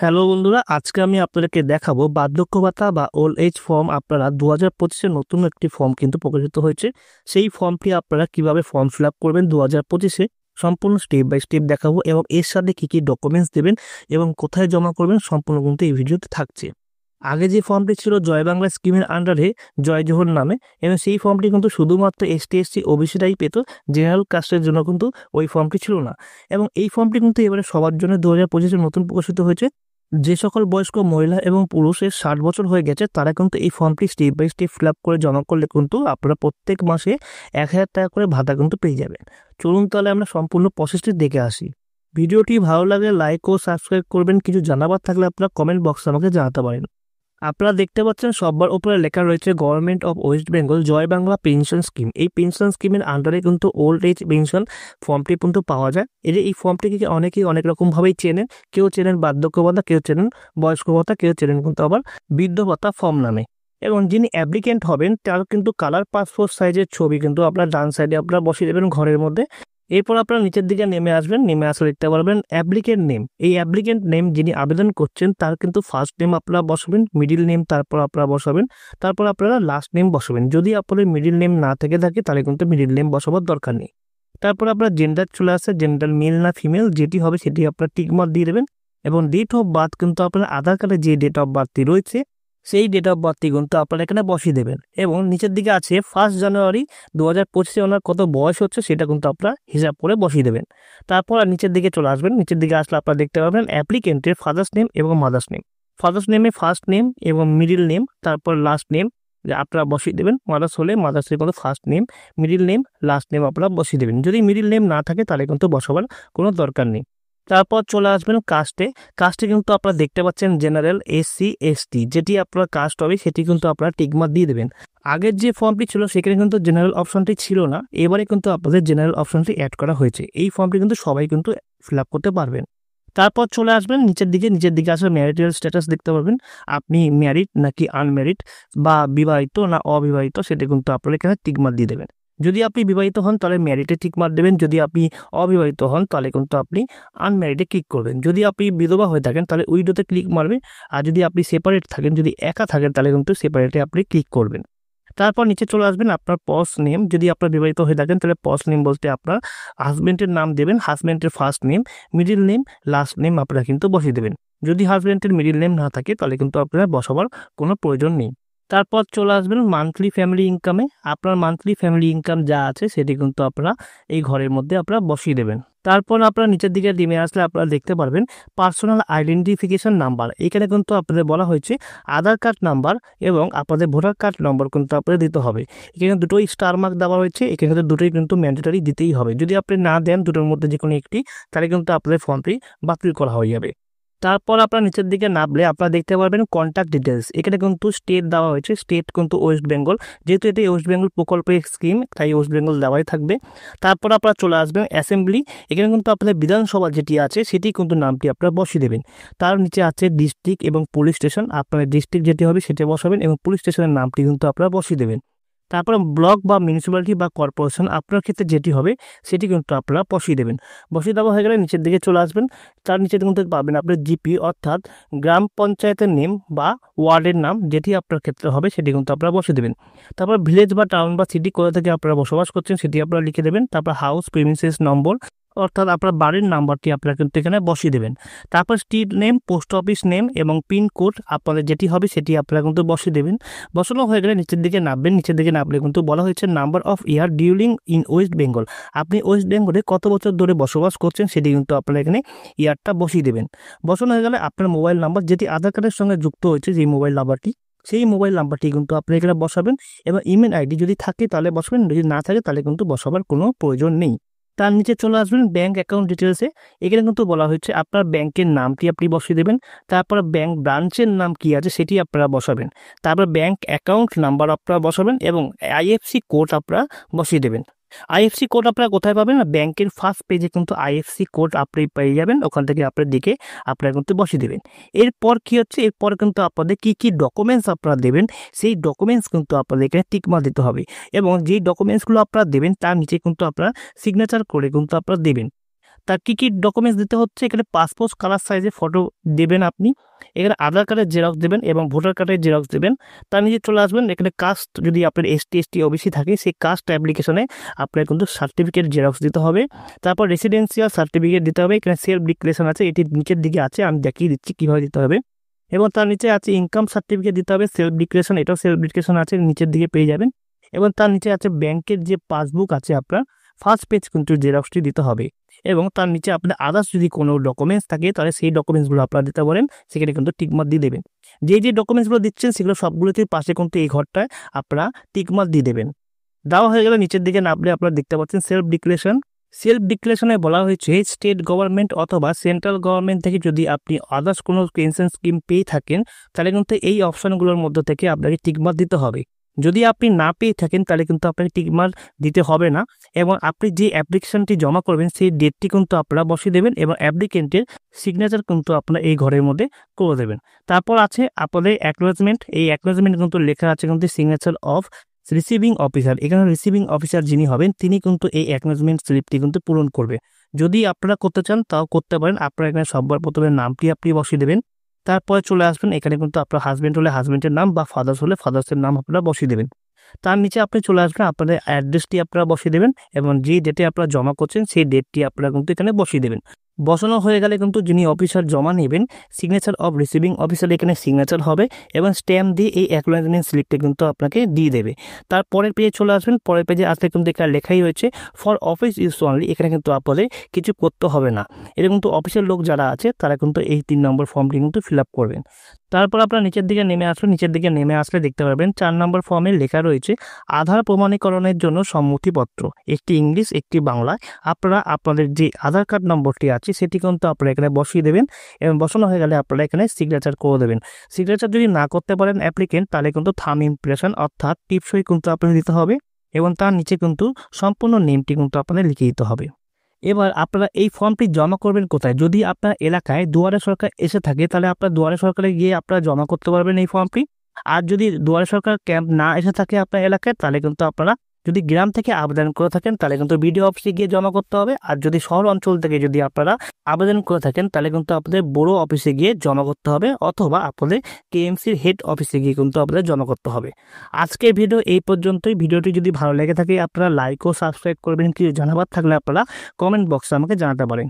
Hello বন্ধুরা, আজকে আমি আপনাদেরকে দেখাবো বার্ধক্য ভাতা বা ওল্ড এজ ফর্ম। আপনারা 2025-এ নতুন একটি ফর্ম কিন্তু প্রকাশিত হয়েছে। সেই ফর্মটি আপনারা কিভাবে ফর্ম ফিল আপ করবেন 2025-এ সম্পূর্ণ স্টেপ বাই স্টেপ দেখাবো, এবং এর সাথে কি কি ডকুমেন্টস দেবেন এবং কোথায় জমা করবেন সম্পূর্ণ কিন্তু এই ভিডিওতে থাকছে। আগে যে ফর্মটি ছিল জয় বাংলা স্কিমের আন্ডারে জয় জোহর নামে, এবং সেই ফর্মটি কিন্তু শুধুমাত্র এসটি এসসি ওবিসিরাই পেত, জেনারেল কাস্টের জন্য কিন্তু ওই ফর্মটি ছিল না। এবং এই ফর্মটি কিন্তু এবারে সবার জন্য 2025-এ নতুন প্রকাশিত হয়েছে। যে সকল বয়স্ক মহিলা এবং পুরুষের 60 বছর হয়ে গেছে তারা কিন্তু এই ফর্মটি step by step fill up করে জমা করলে কিন্তু আপনারা প্রত্যেক মাসে 1000 টাকা করে ভাতা কিন্তু পেয়ে যাবেন। চলুন তাহলে আমরা সম্পূর্ণ প্রসেসটি দেখে আসি। ভিডিওটি ভালো লাগলে লাইক ও সাবস্ক্রাইব করবেন। কিছু জানাবার থাকলে আপনারা কমেন্ট বক্সে আমাকে জানাতে পারেন। আপনারা দেখতে পাচ্ছেন সবার উপরে লেখা রয়েছে government of West Bengal Joy Bangla pension scheme. এই পেনশন স্কিমের আন্ডারে কিন্তু ওল্ড এজ পেনশন ফর্মটি কিন্তু পাওয়া যায়। এই ফর্মটিকে অনেকেই অনেক রকমভাবেই চেনেন। কেউ চেনেন বার্ধক্য ভাতা, কেউ চেনেন বয়স্ক ভাতা, কেউ চেনেন কিন্তু আবার বৃদ্ধ ভাতা ফর্ম নামে। এবং যিনি অ্যাপ্লিকেন্ট হবেন তার কিন্তু কালার পাসপোর্ট সাইজের ছবি কিন্তু আপনার ডান সাইডে আপনারা বসিয়ে দেবেন ঘরের মধ্যে। এরপর আপনারা নিচের দিকে নেমে আসবেন, নেমে আসলে দেখতে পারবেন অ্যাপ্লিকেন্ট নেম। এই অ্যাপ্লিকেন্ট নেম যিনি আবেদন করছেন তার কিন্তু ফার্স্ট নেম আপনারা বসাবেন, মিডিল নেম তারপর আপনারা বসাবেন, তারপর আপনারা লাস্ট নেম বসাবেন। যদি আপনাদের মিডিল নেম না থেকে থাকে তাহলে কিন্তু মিডিল নেম বসাবার দরকার নেই। তারপর আপনার জেন্ডার চলে আসে, জেন্ডার মেল না ফিমেল যেটি হবে সেটি আপনার টিক মার্ক দিয়ে দেবেন। এবং ডেট অফ বার্থ কিন্তু আপনার আধার কার্ডে যে ডেট অফ বার্থটি রয়েছে সেই ডেট অফ বার্থটি কিন্তু আপনারা এখানে বসিয়ে দেবেন। এবং নিচের দিকে আছে 1 জানুয়ারি 2025-এ ওনার কত বয়স হচ্ছে সেটা কিন্তু আপনারা হিসাব করে বসিয়ে দেবেন। তারপর আর নিচের দিকে চলে আসবেন। নিচের দিকে আসলে আপনারা দেখতে পাবেন অ্যাপ্লিকেন্টের ফাদার্স নেম এবং মাদার্স নেম। ফাদার্স নেমে ফার্স্ট নেম এবং মিডিল নেম তারপর লাস্ট নেম যে আপনারা বসিয়ে দেবেন। মাদার্স হলে মাদার্সের কিন্তু first name, middle name, last name আপনারা বসিয়ে দেবেন। যদি মিডিল নেম না থাকে তাহলে কিন্তু বসাবার কোনো দরকার নেই। তারপর চলে আসবেন কাস্টে। কাস্টে কিন্তু আপনারা দেখতে পাচ্ছেন জেনারেল, এসসি, এসটি যেটি আপনার কাস্ট হবে সেটি কিন্তু আপনারা টিকমার্ক দিয়ে দেবেন। আগের যে ফর্মটি ছিল সেখানে কিন্তু জেনারেল অপশনটি ছিল না, এবারে কিন্তু আপনাদের জেনারেল অপশনটি অ্যাড করা হয়েছে। এই ফর্মটি কিন্তু সবাই কিন্তু ফিল আপ করতে পারবেন। তারপর চলে আসবেন নিচের দিকে আসলে ম্যারিটাল স্ট্যাটাস দেখতে পারবেন। আপনি ম্যারিড নাকি আনম্যারিড বা বিবাহিত না অবিবাহিত সেটা কিন্তু আপনারা এখানে টিকমার্ক দিয়ে দেবেন। যদি আপনি বিবাহিত হন তাহলে ম্যারিডে টিকমার্ক দেবেন, যদি আপনি অবিবাহিত হন তাহলে কিন্তু আপনি আনম্যারিডে ক্লিক করবেন। যদি আপনি বিধবা হয়ে থাকেন তাহলে উইডোতে ক্লিক মারবেন, আর যদি আপনি সেপারেট থাকেন, যদি একা থাকেন তাহলে কিন্তু সেপারেটে আপনি ক্লিক করবেন। তারপর নিচে চলে আসবেন আপনার পস নেম। যদি আপনার বিবাহিত হয়ে থাকেন তাহলে পস নেম বলতে আপনার হাজবেন্ডের নাম দেবেন, হাজবেন্ডের first name, middle name, last name আপনারা কিন্তু বসিয়ে দেবেন। যদি হাজবেন্ডের মিডিল নেম না থাকে তাহলে কিন্তু আপনারা বসাবার কোনো প্রয়োজন নেই। তারপর চলে আসবেন মান্থলি ফ্যামিলি ইনকামে। আপনার মান্থলি ফ্যামিলি ইনকাম যা আছে সেটি কিন্তু আপনারা এই ঘরের মধ্যে আপনারা বসিয়ে দেবেন। তারপর আপনারা নিচের দিকে নেমে আসলে আপনারা দেখতে পারবেন পার্সোনাল আইডেন্টিফিকেশন নাম্বার। এখানে কিন্তু আপনাদের বলা হয়েছে আধার কার্ড নাম্বার এবং আপনাদের ভোটার কার্ড নম্বর কিন্তু আপনাদের দিতে হবে। এখানে দুটোই স্টার মার্ক দেওয়া হয়েছে, এখানে কিন্তু দুটোই কিন্তু ম্যান্ডেটরি দিতেই হবে। যদি আপনি না দেন দুটোর মধ্যে যে কোনো একটি তাহলে কিন্তু আপনাদের ফর্মটি বাতিল করা হয়ে যাবে। তারপর আপনার নিচের দিকে নামলে আপনারা দেখতে পারবেন কন্ট্যাক্ট ডিটেলস। এখানে কিন্তু স্টেট দেওয়া হয়েছে, স্টেট কিন্তু ওয়েস্ট বেঙ্গল, যেহেতু এটি ওয়েস্ট বেঙ্গল প্রকল্পের স্কিম তাই ওয়েস্ট বেঙ্গল দেওয়াই থাকবে। তারপর আপনারা চলে আসবেন অ্যাসেম্বলি। এখানে কিন্তু আপনাদের বিধানসভা যেটি আছে সেটি কিন্তু নামটি আপনারা বসিয়ে দেবেন। তার নিচে আছে ডিস্ট্রিক্ট এবং পুলিশ স্টেশন। আপনার ডিস্ট্রিক্ট যেটি হবে সেটি বসাবেন এবং পুলিশ স্টেশনের নামটি কিন্তু আপনারা বসিয়ে দেবেন। তারপর ব্লক বা মিউনিসিপ্যালিটি বা কর্পোরেশন আপনার ক্ষেত্রে যেটি হবে সেটি কিন্তু আপনারা বসিয়ে দেবেন। বসিয়ে দেওয়া হয়ে গেলে নিচের দিকে চলে আসবেন। তার নিচে কিন্তু পাবেন আপনার জিপি অর্থাৎ গ্রাম পঞ্চায়েতের নেম বা ওয়ার্ডের নাম যেটি আপনার ক্ষেত্রে হবে সেটি কিন্তু আপনারা বসিয়ে দেবেন। তারপর ভিলেজ বা টাউন বা সিটি কোথা থেকে আপনারা বসবাস করছেন সেটি আপনারা লিখে দেবেন। তারপর হাউস প্রিমিসেস নম্বর অর্থাৎ আপনার বাড়ির নাম্বারটি আপনারা কিন্তু এখানে বসিয়ে দেবেন। তারপর street name, post office name এবং পিনকোড আপনাদের যেটি হবে সেটি আপনারা কিন্তু বসিয়ে দেবেন। বসানো হয়ে গেলে নিচের দিকে নামবেন। নিচের দিকে নামলে কিন্তু বলা হয়েছে number of year during in West Bengal. আপনি ওয়েস্ট বেঙ্গলে কত বছর ধরে বসবাস করছেন সেটি কিন্তু আপনারা এখানে ইয়ারটা বসিয়ে দেবেন। বসানো হয়ে গেলে আপনার মোবাইল নাম্বার যেটি আধার কার্ডের সঙ্গে যুক্ত হয়েছে যেই মোবাইল নাম্বারটি, সেই মোবাইল নাম্বারটি কিন্তু আপনি এখানে বসাবেন। এবং ইমেল আইডি যদি থাকে তাহলে বসাবেন, যদি না থাকে তাহলে কিন্তু বসাবার কোনো প্রয়োজন নেই। তার নিচে চলে আসবেন ব্যাঙ্ক অ্যাকাউন্ট ডিটেলসে। এখানে কিন্তু বলা হচ্ছে আপনার ব্যাংকের নামটি আপনি বসিয়ে দেবেন। তারপর ব্যাংক ব্রাঞ্চের নাম কি আছে সেটি আপনারা বসাবেন। তারপর ব্যাংক অ্যাকাউন্ট নাম্বার আপনারা বসাবেন এবং আইএফসি কোড আপনারা বসিয়ে দেবেন। আইএফসি কোড আপনারা কোথায় পাবেন না, ব্যাংকের ফার্স্ট পেজে কিন্তু আইএফসি কোড আপনি পেয়ে যাবেন, ওখান থেকে আপনার দিকে আপনারা কিন্তু বসিয়ে দেবেন। এরপর কি হচ্ছে, এরপর কিন্তু আপনাদের কি কি ডকুমেন্টস আপনারা দেবেন সেই ডকুমেন্টস কিন্তু আপনাদের এখানে টিকমার্ক দিতে হবে। এবং যেই ডকুমেন্টসগুলো আপনারা দেবেন তার নিচে কিন্তু আপনারা সিগনেচার করে কিন্তু আপনারা দেবেন। তার কী ডকুমেন্টস দিতে হচ্ছে, এখানে পাসপোর্ট কালার সাইজে ফটো দেবেন আপনি, এখানে আধার কার্ডের জেরক্স দেবেন এবং ভোটার কার্ডের জেরক্স দেবেন। তার নিচে চলে আসবেন, এখানে কাস্ট যদি আপনার ST OBC থাকে সেই কাস্ট অ্যাপ্লিকেশনে আপনার কিন্তু সার্টিফিকেট জেরক্স দিতে হবে। তারপর রেসিডেন্সিয়াল সার্টিফিকেট দিতে হবে, এখানে সেলফ ডিক্লারেশন আছে, এটি নিচের দিকে আছে, আমি দেখিয়ে দিচ্ছি কীভাবে দিতে হবে। এবং তার নিচে আছে ইনকাম সার্টিফিকেট দিতে হবে, সেলফ ডিক্লারেশন, এটাও সেলফ ডিক্লারেশন আছে, নিচের দিকে পেয়ে যাবেন। এবং তার নিচে আছে ব্যাংকের যে পাসবুক আছে আপনার ফার্স্ট পেজ কিন্তু জেরক্সটি দিতে হবে। এবং তার নিচে আপনার আদার্স যদি কোনো ডকুমেন্টস থাকে তাহলে সেই ডকুমেন্টসগুলো আপনারা দিতে পারেন, সেখানে কিন্তু টিকমার্ক দিয়ে দেবেন। যে ডকুমেন্টসগুলো দিচ্ছেন সেগুলো সবগুলোতে পাশে কিন্তু এই ঘরটায় আপনারা টিকমার্ক দিয়ে দেবেন। দেওয়া হয়ে গেলে নিচের দিকে নামলে আপনারা দেখতে পাচ্ছেন সেলফ ডিক্লারেশন। সেলফ ডিক্লারেশনে বলা হয়েছে স্টেট গভর্নমেন্ট অথবা সেন্ট্রাল গভর্নমেন্ট থেকে যদি আপনি আদার্স কোনো পেনশন স্কিম পেয়ে থাকেন তাহলে কিন্তু এই অপশনগুলোর মধ্যে থেকে আপনাকে টিকমার্ক দিতে হবে। যদি আপনি না পেয়ে থাকেন তাহলে কিন্তু আপনাকে টিকমার্ক দিতে হবে না। এবং আপনি যে অ্যাপ্লিকেশনটি জমা করবেন সেই ডেটটি কিন্তু আপনারা বসিয়ে দেবেন এবং অ্যাপ্লিকেন্টের সিগনেচার কিন্তু আপনারা এই ঘরের মধ্যে করে দেবেন। তারপর আছে আপনাদের অ্যাকনোলেজমেন্ট, এই অ্যাকনোলেজমেন্ট কিন্তু লেখা আছে কিন্তু সিগনেচার অফ রিসিভিং অফিসার। এখানে রিসিভিং অফিসার যিনি হবেন তিনি কিন্তু এই অ্যাকনোলেজমেন্ট স্লিপটি কিন্তু পূরণ করবে। যদি আপনারা করতে চান তাও করতে পারেন, আপনারা এখানে সবার প্রথমে নামটি আপনি বসিয়ে দেবেন। তারপরে চলে আসবেন, এখানে কিন্তু আপনার হাজব্যান্ড হলে হাজব্যান্ডের নাম বা ফাদার্স হলে ফাদার্সের নাম আপনারা বসিয়ে দেবেন। তার নিচে আপনি চলে আসবেন, আপনাদের অ্যাড্রেসটি আপনারা বসিয়ে দেবেন এবং যে ডেটে আপনারা জমা করছেন সেই ডেটটি আপনারা কিন্তু এখানে বসিয়ে দেবেন। বসানো হয়ে গেলে কিন্তু যিনি অফিসার জমা নেবেন সিগনেচার অফ রিসিভিং অফিসার এখানে সিগনেচার হবে এবং স্ট্যাম্প দিয়ে এই অ্যাকনোলেজমেন্ট স্লিপটা কিন্তু আপনাকে দিয়ে দেবে। তারপরের পেজে চলে আসবেন, পরের পেজে আসলে কিন্তু এখানে লেখাই হয়েছে ফর অফিস ইউজ অনলি, এখানে কিন্তু আপনাদের কিছু করতে হবে না। এটা কিন্তু অফিসের লোক যারা আছে তারা কিন্তু এই 3 নম্বর ফর্মটি কিন্তু ফিল আপ করবেন। তারপর আপনারা নিচের দিকে নেমে আসবেন, নিচের দিকে নেমে আসলে দেখতে পারবেন 4 নম্বর ফর্মে লেখা রয়েছে আধার প্রমাণীকরণের জন্য সম্মতিপত্র, একটি ইংলিশ একটি বাংলায়। আপনারা আপনাদের যে আধার কার্ড নম্বরটি আছে সেটি কিন্তু আপনারা এখানে বসিয়ে দেবেন এবং বসানো হয়ে গেলে আপনারা এখানে সিগনেচার করে দেবেন। সিগনেচার যদি না করতে পারেন অ্যাপ্লিকেন্ট তাহলে কিন্তু থাম ইমপ্রেশন অর্থাৎ টিপসই কিন্তু আপনাদের দিতে হবে এবং তার নিচে কিন্তু সম্পূর্ণ নেমটি কিন্তু আপনাদের লিখে দিতে হবে। এবার আপনারা এই ফর্মটি জমা করবেন কোথায়? যদি আপনার এলাকায় দুয়ারে সরকার এসে থাকে তাহলে আপনার দুয়ারে সরকারে গিয়ে আপনারা জমা করতে পারবেন এই ফর্মটি। আর যদি দুয়ারে সরকার ক্যাম্প না এসে থাকে আপনার এলাকায় তাহলে কিন্তু আপনারা যদি গ্রাম থেকে আবেদন করে থাকেন তাহলে কিন্তু বিডিও অফিসে গিয়ে জমা করতে হবে। আর যদি শহর অঞ্চল থেকে যদি আপনারা আবেদন করে থাকেন তাহলে কিন্তু আপনাদের বড় অফিসে গিয়ে জমা করতে হবে অথবা আপনাদের KMCর হেড অফিসে গিয়ে কিন্তু আপনাদের জমা করতে হবে। আজকের ভিডিও এই পর্যন্তই। ভিডিওটি যদি ভালো লেগে থাকে আপনারা লাইক ও সাবস্ক্রাইব করবেন। কিছু জানাবার থাকলে আপনারা কমেন্ট বক্সে আমাকে জানাতে পারেন।